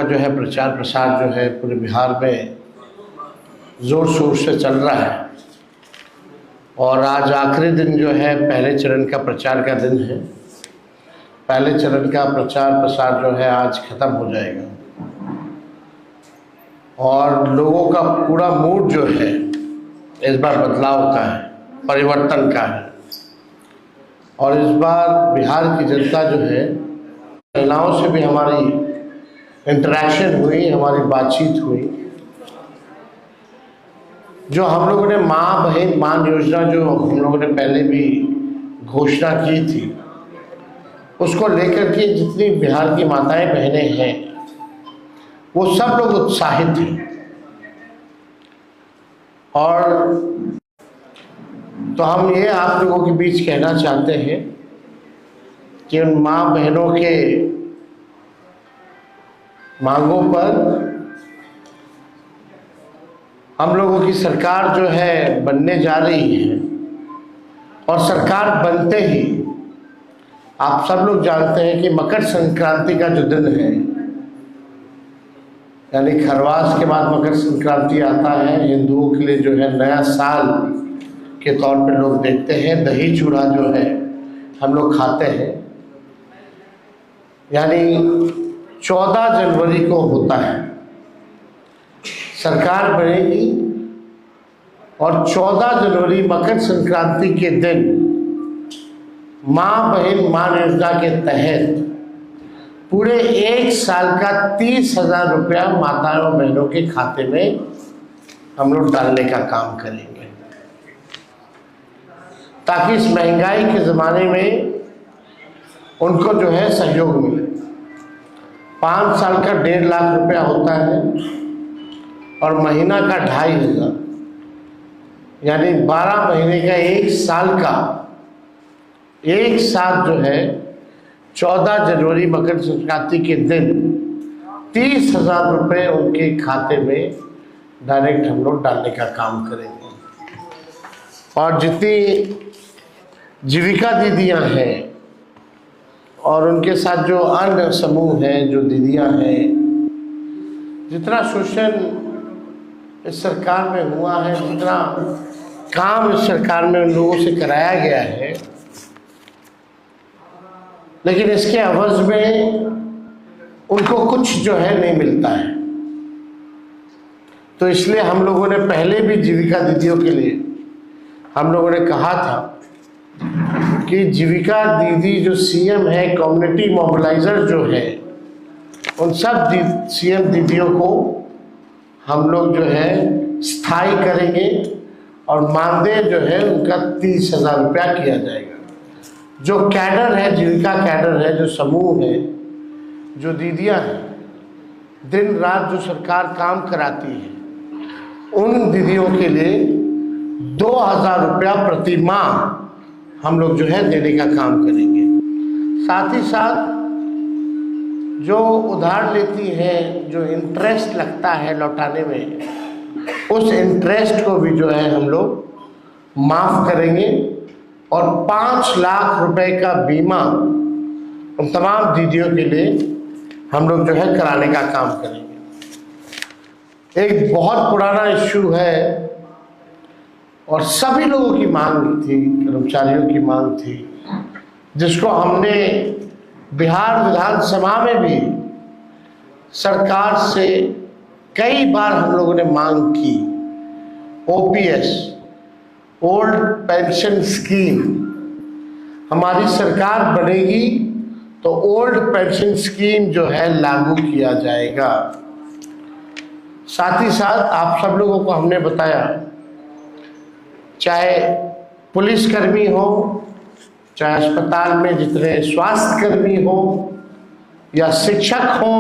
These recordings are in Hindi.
जो है प्रचार प्रसार जो है पूरे बिहार में ज़ोर शोर से चल रहा है और आज आखिरी दिन जो है पहले चरण का प्रचार का दिन है। पहले चरण का प्रचार प्रसार जो है आज ख़त्म हो जाएगा और लोगों का पूरा मूड जो है इस बार बदलाव का है, परिवर्तन का है। और इस बार बिहार की जनता जो है, महिलाओं से भी हमारी इंटरेक्शन हुई, हमारी बातचीत हुई। जो हम लोगों ने माँ बहन मान योजना जो हम लोगों ने पहले भी घोषणा की थी, उसको लेकर के जितनी बिहार की माताएं बहनें हैं वो सब लोग उत्साहित हैं। और तो हम ये आप लोगों के बीच कहना चाहते हैं कि उन माँ बहनों के मांगों पर हम लोगों की सरकार जो है बनने जा रही है। और सरकार बनते ही आप सब लोग जानते हैं कि मकर संक्रांति का जो दिन है, यानी खरवास के बाद मकर संक्रांति आता है। हिंदुओं के लिए जो है नया साल के तौर पे लोग देखते हैं। दही चूड़ा जो है हम लोग खाते हैं, यानी 14 जनवरी को होता है सरकार बनेगी और 14 जनवरी मकर संक्रांति के दिन माँ बहन मान योजना के तहत पूरे एक साल का 30,000 रुपया माताओं बहनों के खाते में हम लोग डालने का काम करेंगे, ताकि इस महंगाई के ज़माने में उनको जो है सहयोग मिले। 5 साल का 1.5 लाख रुपया होता है और महीना का 2,500, यानी 12 महीने का एक साल का एक साथ जो है 14 जनवरी मकर संक्रांति के दिन 30,000 रुपये उनके खाते में डायरेक्ट हम लोग डालने का काम करेंगे। और जितनी जीविका दीदियां हैं और उनके साथ जो अन्य समूह हैं, जो दीदियां हैं, जितना शोषण इस सरकार में हुआ है, जितना काम इस सरकार में उन लोगों से कराया गया है, लेकिन इसके अवज़ में उनको कुछ जो है नहीं मिलता है। तो इसलिए हम लोगों ने पहले भी जीविका दीदियों के लिए हम लोगों ने कहा था कि जीविका दीदी जो सीएम है, कम्युनिटी मोबिलाइजर जो है, उन सब सीएम दीदियों को हम लोग जो है स्थायी करेंगे और मानदेय जो है उनका 30,000 रुपया किया जाएगा। जो कैडर है, जीविका कैडर है, जो समूह है, जो दीदियां हैं, दिन रात जो सरकार काम कराती है, उन दीदियों के लिए 2,000 रुपया प्रति माह हम लोग जो है देने का काम करेंगे। साथ ही साथ जो उधार लेती हैं, जो इंटरेस्ट लगता है लौटाने में, उस इंटरेस्ट को भी जो है हम लोग माफ़ करेंगे और 5 लाख रुपए का बीमा उन तमाम दीदियों के लिए हम लोग जो है कराने का काम करेंगे। एक बहुत पुराना इश्यू है और सभी लोगों की मांग थी, कर्मचारियों की मांग थी, जिसको हमने बिहार विधानसभा में भी सरकार से कई बार हम लोगों ने मांग की। ओपीएस, ओल्ड पेंशन स्कीम, हमारी सरकार बनेगी तो ओल्ड पेंशन स्कीम जो है लागू किया जाएगा। साथ ही साथ आप सब लोगों को हमने बताया, चाहे पुलिसकर्मी हो, चाहे अस्पताल में जितने स्वास्थ्यकर्मी हो, या शिक्षक हो,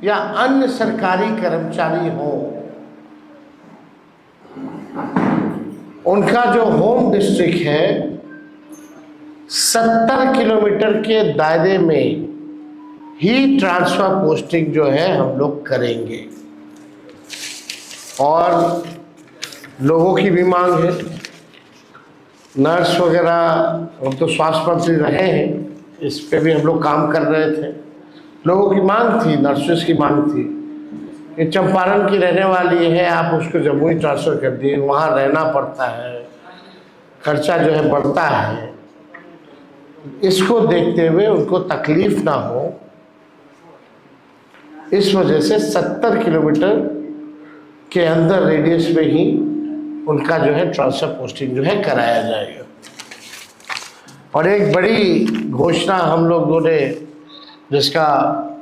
या अन्य सरकारी कर्मचारी हो, उनका जो होम डिस्ट्रिक्ट है 70 किलोमीटर के दायरे में ही ट्रांसफर पोस्टिंग जो है हम लोग करेंगे। और लोगों की भी मांग है, नर्स वगैरह, हम तो स्वास्थ्य मंत्री रहे हैं, इस पे भी हम लोग काम कर रहे थे। लोगों की मांग थी, नर्सेस की मांग थी कि चंपारण की रहने वाली है, आप उसको जम्मू ही ट्रांसफ़र कर दिए, वहाँ रहना पड़ता है, खर्चा जो है बढ़ता है। इसको देखते हुए उनको तकलीफ ना हो, इस वजह से 70 किलोमीटर के अंदर रेडियस में ही उनका जो है ट्रांसफर पोस्टिंग जो है कराया जाएगा। और एक बड़ी घोषणा हम लोगों ने, जिसका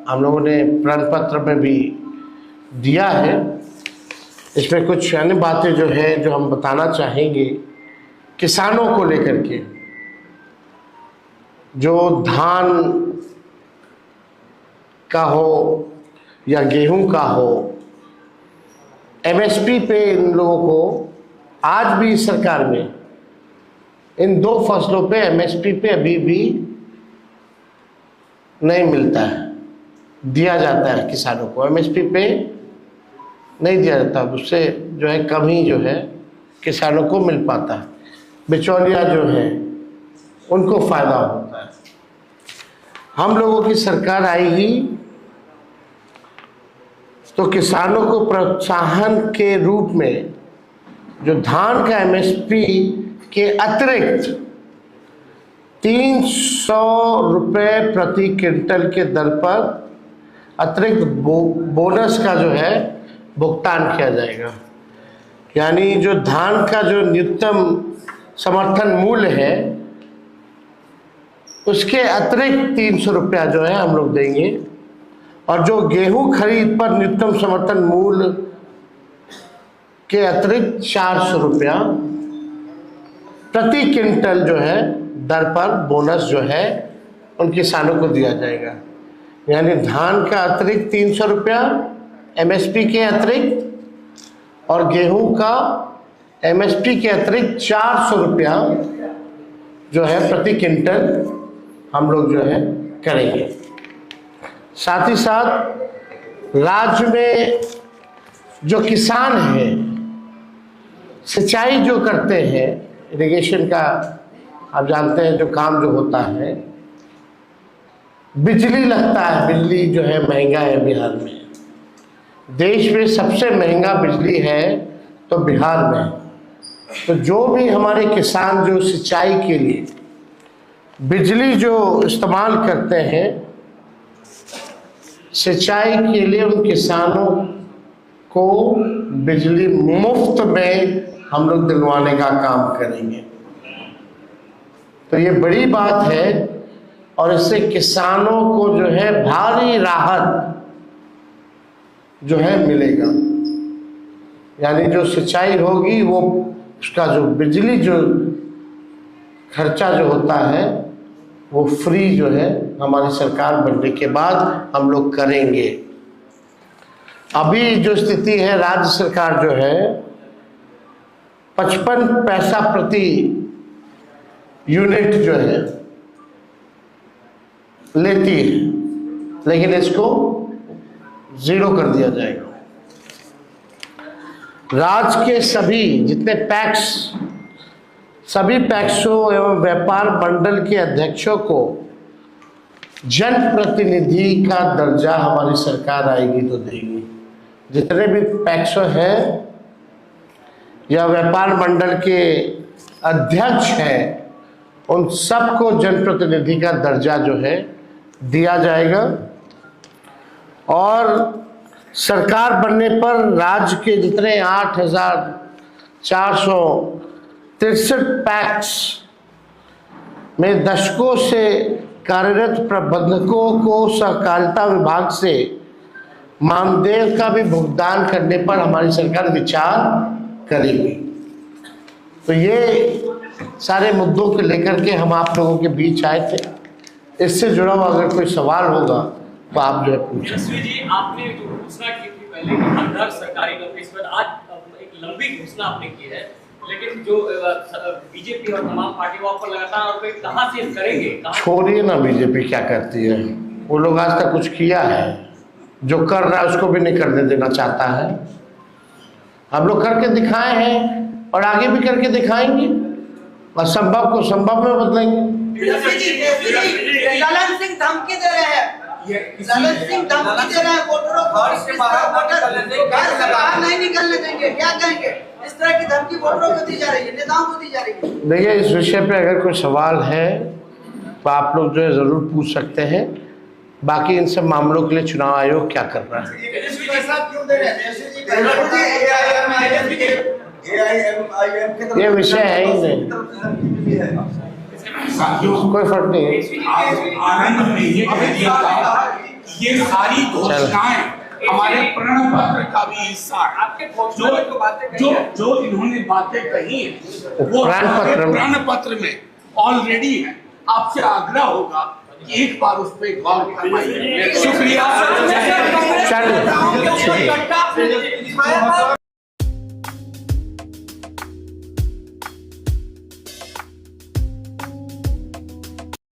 हम लोगों ने प्रण पत्र में भी दिया है, इसमें कुछ अन्य बातें जो है जो हम बताना चाहेंगे किसानों को लेकर के। जो धान का हो या गेहूं का हो, एमएसपी पे इन लोगों को आज भी सरकार में इन दो फसलों पे एमएसपी पे अभी भी नहीं मिलता है। दिया जाता है किसानों को, एमएसपी पे नहीं दिया जाता, उससे जो है कम ही जो है किसानों को मिल पाता है। बिचौलिया जो है उनको फायदा होता है। हम लोगों की सरकार आएगी तो किसानों को प्रोत्साहन के रूप में जो धान का एमएसपी के अतिरिक्त 300 रुपये प्रति क्विंटल के दर पर अतिरिक्त बोनस का जो है भुगतान किया जाएगा। यानी जो धान का जो न्यूनतम समर्थन मूल्य है उसके अतिरिक्त 300 रुपया जो है हम लोग देंगे, और जो गेहूं खरीद पर न्यूनतम समर्थन मूल्य के अतिरिक्त 400 रुपया प्रति क्विंटल जो है दर पर बोनस जो है उन किसानों को दिया जाएगा। यानी धान का अतिरिक्त 300 रुपया एमएसपी के अतिरिक्त, और गेहूं का एमएसपी के अतिरिक्त 400 रुपया जो है प्रति क्विंटल हम लोग जो है करेंगे। साथ ही साथ राज्य में जो किसान हैं, सिंचाई जो करते हैं, इरिगेशन का आप जानते हैं जो काम जो होता है, बिजली लगता है, बिजली जो है महंगा है बिहार में। देश में सबसे महंगा बिजली है तो बिहार में। तो जो भी हमारे किसान जो सिंचाई के लिए बिजली जो इस्तेमाल करते हैं, सिंचाई के लिए उन किसानों को बिजली मुफ्त में हम लोग दिलवाने का काम करेंगे। तो ये बड़ी बात है, और इससे किसानों को जो है भारी राहत जो है मिलेगा। यानी जो सिंचाई होगी वो उसका जो बिजली जो खर्चा जो होता है वो फ्री जो है हमारी सरकार बनने के बाद हम लोग करेंगे। अभी जो स्थिति है, राज्य सरकार जो है 55 पैसा प्रति यूनिट जो है लेती है, लेकिन इसको 0 कर दिया जाएगा। राज्य के सभी जितने पैक्स, सभी पैक्सों एवं व्यापार मंडल के अध्यक्षों को जनप्रतिनिधि का दर्जा हमारी सरकार आएगी तो देगी। जितने भी पैक्सों हैं या व्यापार मंडल के अध्यक्ष हैं, उन सबको जनप्रतिनिधि का दर्जा जो है दिया जाएगा। और सरकार बनने पर राज्य के जितने 8,463 पैक्स में दशकों से कार्यरत प्रबंधकों को सहकारिता विभाग से मानदेय का भी भुगतान करने पर हमारी सरकार विचार करेगी। तो ये सारे मुद्दों को लेकर के हम आप लोगों के बीच आए थे। इससे जुड़ा हुआ अगर कोई सवाल होगा तो आप जो है पूछें। यशस्वी जी, आपने जो घोषणा की थी पहले कि हर सरकारी नौकरी, इस पर आज एक लंबी घोषणा आपने की है, लेकिन जो बीजेपी और तमाम पार्टी वो आपको लगातार और कहाँ से करेंगे? छोड़िए ना बीजेपी क्या करती है, वो लोग आज तक कुछ किया है? जो कर रहा है उसको भी नहीं करने देना चाहता है। हम लोग करके दिखाए हैं और आगे भी करके दिखाएंगे, असंभव को संभव में बदलेंगे। सिंह धमकी दे रहे हैं, ललन सिंह धमकी दे रहे हैं वोटरों को, घर से बाहर नहीं निकलने देंगे, क्या कहेंगे? इस तरह की धमकी वोटरों को दी जा रही है, नेताओं को दी जा रही है। देखिए, इस विषय पे अगर कोई सवाल है तो आप लोग जो है ज़रूर पूछ सकते हैं। बाकी इन सब मामलों के लिए चुनाव आयोग क्या कर रहा है, ये विषय है ही नहीं, कोई फर्क नहीं है। आनंद में ये कह दिया था, ये सारी घोषणाएं हमारे प्रण पत्र का भी हिस्सा है। जो इन्होंने बातें कही है वो प्रण पत्र में ऑलरेडी है। आपसे आग्रह होगा कि एक बार उस पर गौर करवाइए। शुक्रिया। चलिए।